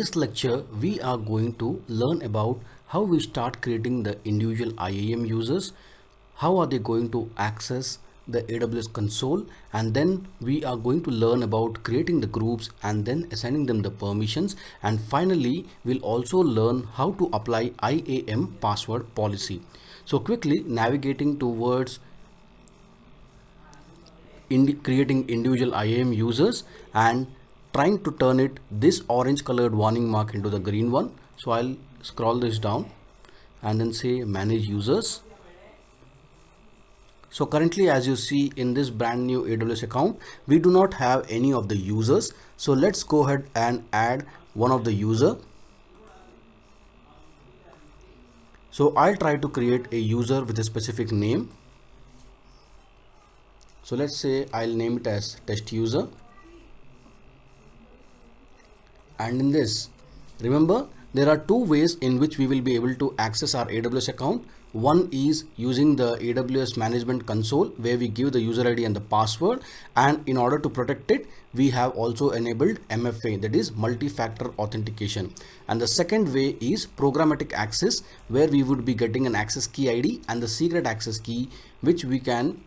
this lecture, we are going to learn about how we start creating the individual IAM users, how are they going to access the AWS console, and then we are going to learn about creating the groups and then assigning them the permissions, and finally we'll also learn how to apply IAM password policy. So quickly navigating towards creating individual IAM users and trying to turn it this orange colored warning mark into the green one. So I'll scroll this down and then say manage users. So currently, as you see in this brand new AWS account, we do not have any of the users. So let's go ahead and add one of the user. So I'll try to create a user with a specific name. So let's say I'll name it as test user. And in this, remember, there are two ways in which we will be able to access our AWS account. One is using the AWS management console where we give the user ID and the password, and in order to protect it, we have also enabled MFA, that is multi-factor authentication. And the second way is programmatic access, where we would be getting an access key ID and the secret access key, which we can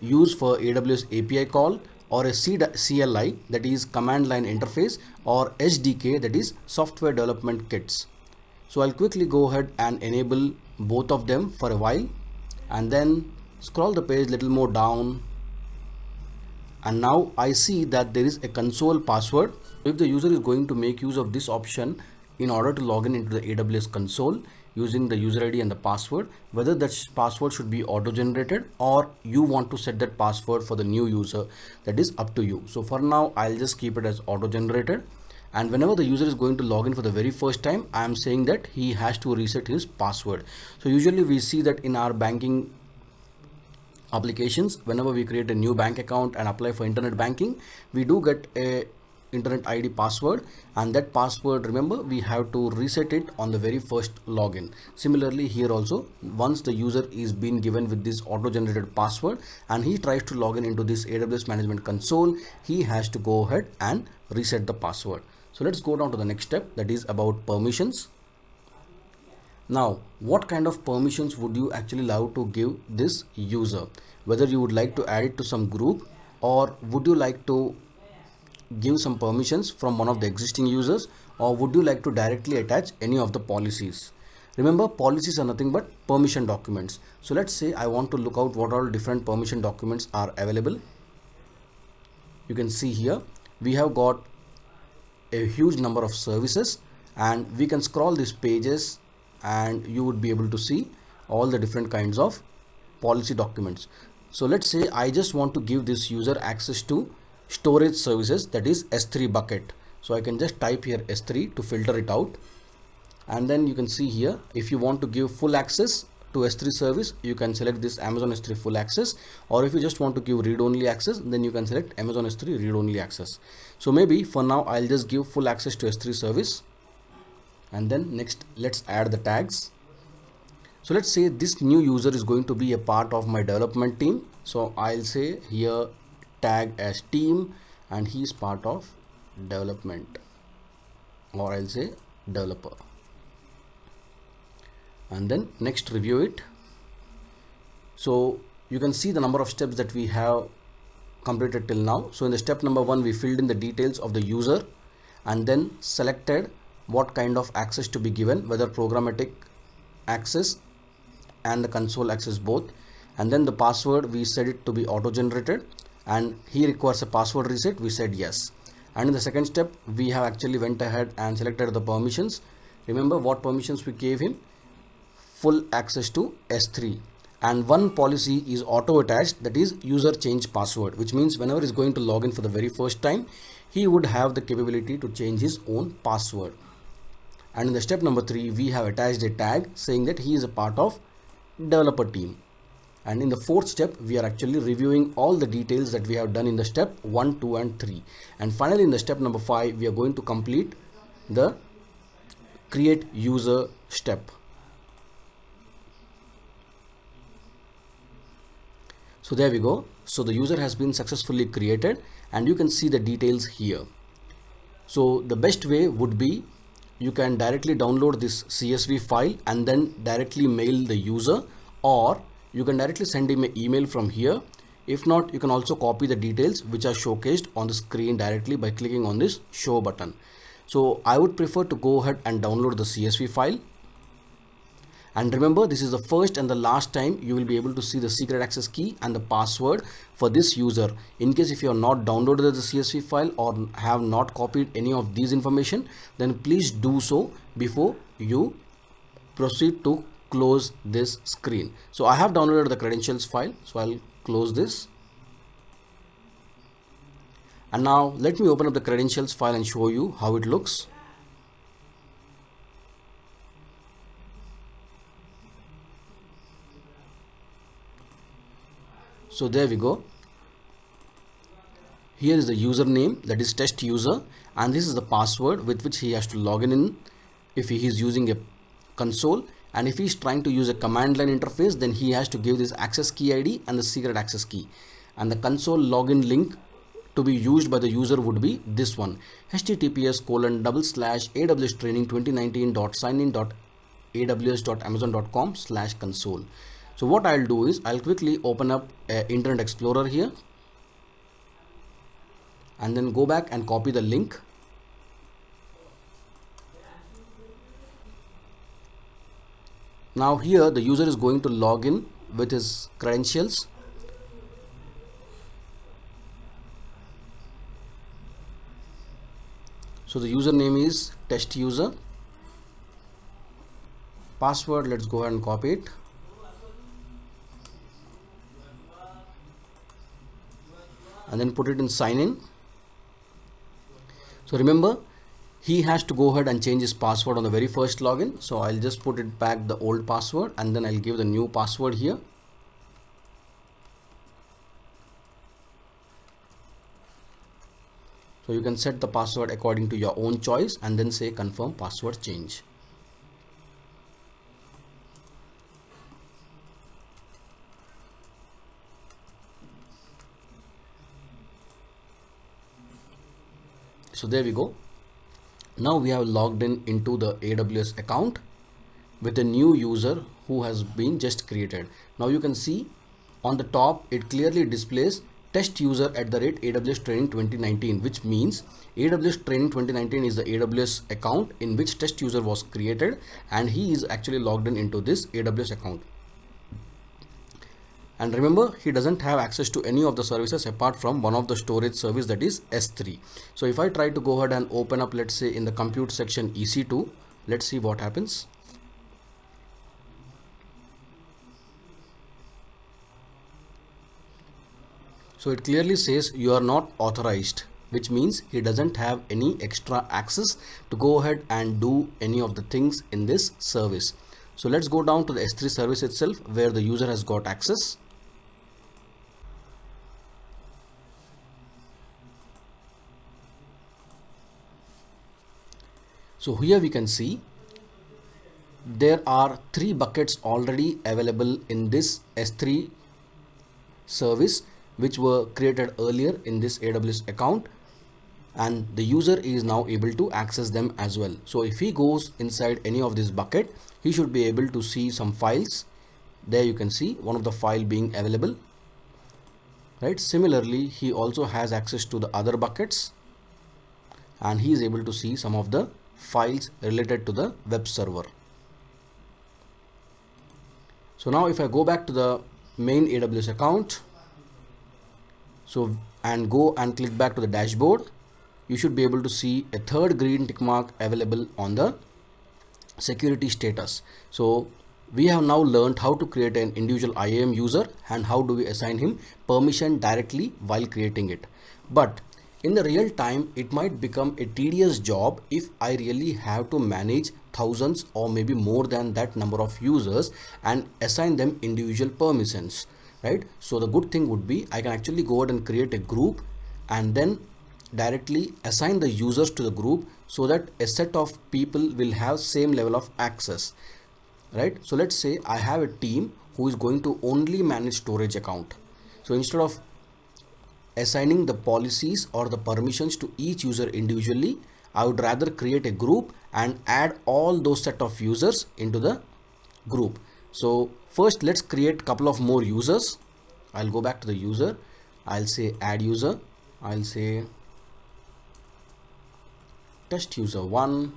use for AWS API call, or a CLI, that is command line interface, or SDK, that is software development kits. So I'll quickly go ahead and enable both of them for a while and then scroll the page little more down, and now I see that there is a console password. If the user is going to make use of this option in order to log in into the AWS console using the user ID and the password, whether that password should be auto generated or you want to set that password for the new user, that is up to you. So for now, I'll just keep it as auto generated. And whenever the user is going to log in for the very first time, I am saying that he has to reset his password. So usually we see that in our banking applications, whenever we create a new bank account and apply for internet banking, we do get a internet ID password, and that password, remember, we have to reset it on the very first login. Similarly here also, once the user is being given with this auto generated password and he tries to log in into this AWS management console, he has to go ahead and reset the password. So let's go down to the next step, that is about permissions. Now, what kind of permissions would you actually allow to give this user? Whether you would like to add it to some group, or would you like to give some permissions from one of the existing users, or would you like to directly attach any of the policies? Remember, policies are nothing but permission documents. So let's say I want to look out what all different permission documents are available. You can see here we have got a huge number of services, and we can scroll these pages and you would be able to see all the different kinds of policy documents. So let's say I just want to give this user access to storage services, that is S3 bucket. So I can just type here S3 to filter it out, and then you can see here, if you want to give full access to S3 service, you can select this Amazon S3 full access, or if you just want to give read-only access, then you can select Amazon S3 read-only access. So maybe for now I'll just give full access to S3 service, and then next let's add the tags. So let's say this new user is going to be a part of my development team. So I'll say here tag as team, and he is part of development, or I'll say developer, and then next review it. So you can see the number of steps that we have completed till now. So in the step number 1, we filled in the details of the user and then selected what kind of access to be given, whether programmatic access and the console access both, and then the password, we set it to be auto generated, and he requires a password reset, we said yes. And in the second step, we have actually went ahead and selected the permissions. Remember what permissions we gave him? Full access to S3, and one policy is auto attached, that is user change password, which means whenever he's going to log in for the very first time, he would have the capability to change his own password. And in the step number 3, we have attached a tag saying that he is a part of developer team. And in the fourth step, we are actually reviewing all the details that we have done in the step 1, 2 and 3. And finally in the step number 5, we are going to complete the create user step. So there we go. So the user has been successfully created, and you can see the details here. So the best way would be you can directly download this CSV file and then directly mail the user, or you can directly send him an email from here. If not, you can also copy the details which are showcased on the screen directly by clicking on this show button. So I would prefer to go ahead and download the CSV file. And remember, this is the first and the last time you will be able to see the secret access key and the password for this user. In case if you have not downloaded the CSV file or have not copied any of these information, then please do so before you proceed to close this screen. So I have downloaded the credentials file, so I'll close this. And now let me open up the credentials file and show you how it looks. So there we go. Here is the username, that is test user, and this is the password with which he has to log in if he is using a console. And if he is trying to use a command line interface, then he has to give this access key ID and the secret access key. And the console login link to be used by the user would be this one: https://aws-training2019.signin.aws.amazon.com/console. So what I'll do is I'll quickly open up Internet Explorer here and then go back and copy the link. Now here the user is going to log in with his credentials. So the username is test user. Password, let's go ahead and copy it. And then put it in sign in. So remember, he has to go ahead and change his password on the very first login. So I'll just put it back the old password and then I'll give the new password here. So you can set the password according to your own choice and then say confirm password change. So there we go. Now we have logged in into the AWS account with a new user who has been just created. Now you can see on the top it clearly displays test user @AWS Training 2019, which means AWS Training 2019 is the AWS account in which test user was created, and he is actually logged in into this AWS account. And remember, he doesn't have access to any of the services apart from one of the storage service, that is S3. So if I try to go ahead and open up, let's say in the compute section EC2, let's see what happens. So it clearly says you are not authorized, which means he doesn't have any extra access to go ahead and do any of the things in this service. So let's go down to the S3 service itself where the user has got access. So here we can see there are 3 buckets already available in this S3 service, which were created earlier in this AWS account, and the user is now able to access them as well. So if he goes inside any of this bucket, he should be able to see some files. There you can see one of the file being available, right? Similarly, he also has access to the other buckets and he is able to see some of the files related to the web server. So now if I go back to the main AWS account, and go and click back to the dashboard, you should be able to see a third green tick mark available on the security status. So we have now learned how to create an individual IAM user and how do we assign him permission directly while creating it. But in the real time, it might become a tedious job if I really have to manage thousands or maybe more than that number of users and assign them individual permissions, right? So the good thing would be I can actually go ahead and create a group and then directly assign the users to the group so that a set of people will have same level of access, right? So let's say I have a team who is going to only manage storage account. So instead of assigning the policies or the permissions to each user individually, I would rather create a group and add all those set of users into the group. So first let's create couple of more users. I'll go back to the user. I'll say add user. I'll say test user 1,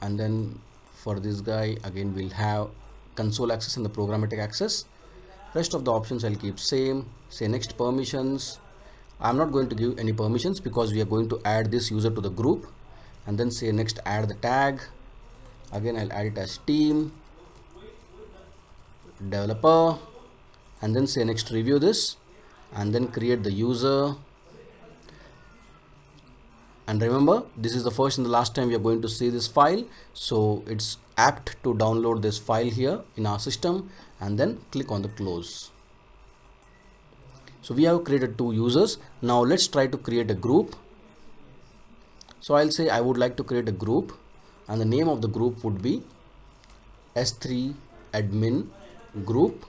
and then for this guy again we'll have console access and the programmatic access. Rest of the options I'll keep same. Say next permissions. I'm not going to give any permissions because we are going to add this user to the group. And then say next add the tag. Again I'll add it as team developer, and then say next review this, and then create the user. And remember, this is the first and the last time we are going to see this file, so it's apt to download this file here in our system, and then click on the close. So we have created 2 users. Now let's try to create a group. So I'll say I would like to create a group, and the name of the group would be S3 admin group.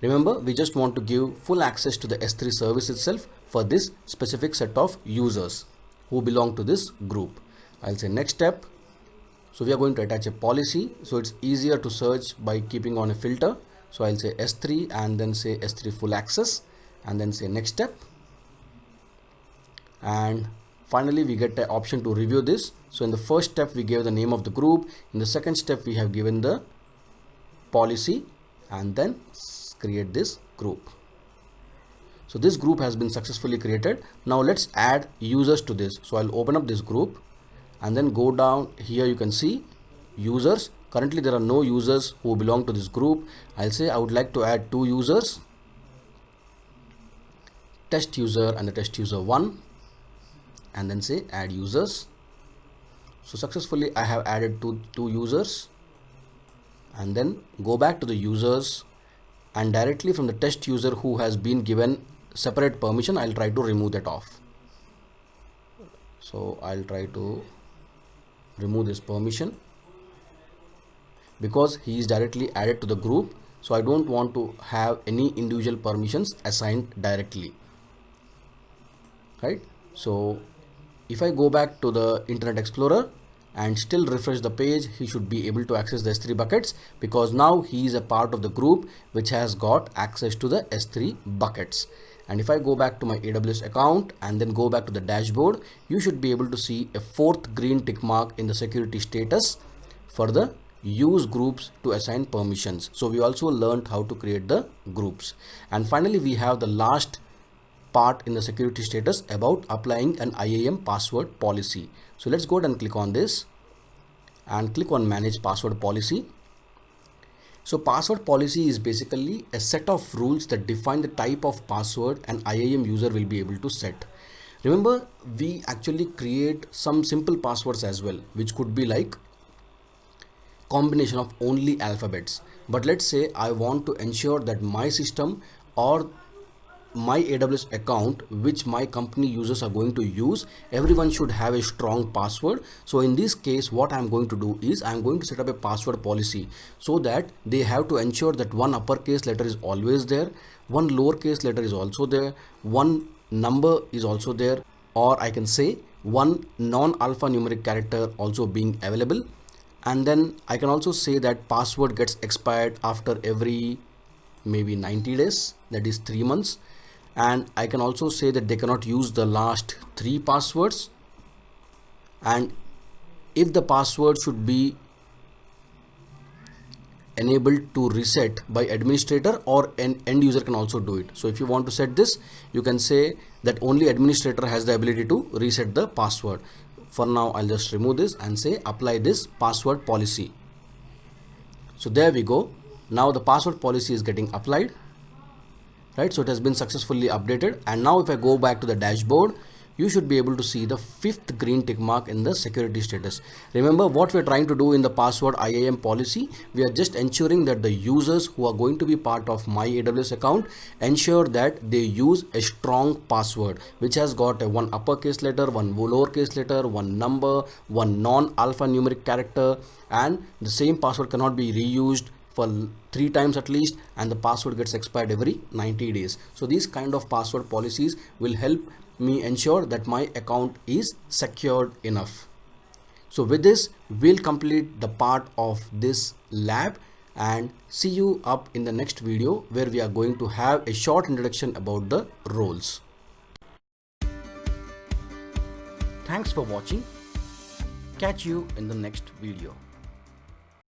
Remember, we just want to give full access to the S3 service itself for this specific set of users who belong to this group. I'll say next step. So we are going to attach a policy, so it's easier to search by keeping on a filter. So I'll say S3 and then say S3 full access, and then say next step. And finally we get the option to review this. So in the first step we gave the name of the group, in the second step we have given the policy, and then create this group. So this group has been successfully created. Now let's add users to this. So I'll open up this group and then go down here. You can see users. Currently there are no users who belong to this group. I'll say I would like to add 2 users, test user and the test user 1, and then say add users. So successfully I have added two users, and then go back to the users, and directly from the test user who has been given separate permission, I'll try to remove that off. So I'll try to remove this permission because he is directly added to the group. So I don't want to have any individual permissions assigned directly, right? So if I go back to the Internet Explorer and still refresh the page, he should be able to access the S3 buckets because now he is a part of the group which has got access to the S3 buckets. And if I go back to my AWS account and then go back to the dashboard, you should be able to see a 4th green tick mark in the security status for the use groups to assign permissions. So we also learned how to create the groups. And finally we have the last part in the security status about applying an IAM password policy. So let's go ahead and click on this and click on manage password policy. So password policy is basically a set of rules that define the type of password an IAM user will be able to set. Remember, we actually create some simple passwords as well, which could be like combination of only alphabets. But let's say I want to ensure that my system or my AWS account which my company users are going to use, everyone should have a strong password. So in this case what I'm going to do is I'm going to set up a password policy so that they have to ensure that one uppercase letter is always there, one lowercase letter is also there, one number is also there, or I can say one non-alphanumeric character also being available. And then I can also say that password gets expired after every maybe 90 days, that is 3 months. And I can also say that they cannot use the last 3 passwords, and if the password should be enabled to reset by administrator, or an end user can also do it. So if you want to set this, you can say that only administrator has the ability to reset the password. For now I'll just remove this and say apply this password policy. So there we go. Now the password policy is getting applied. Right, so it has been successfully updated, and now if I go back to the dashboard, you should be able to see the 5th green tick mark in the security status. Remember what we're trying to do in the password IAM policy, we are just ensuring that the users who are going to be part of my AWS account ensure that they use a strong password which has got a one uppercase letter, one lowercase letter, one number, one non-alphanumeric character, and the same password cannot be reused for 3 times at least, and the password gets expired every 90 days. So these kind of password policies will help me ensure that my account is secured enough. So with this, we'll complete the part of this lab and see you up in the next video, where we are going to have a short introduction about the roles. Thanks for watching. Catch you in the next video.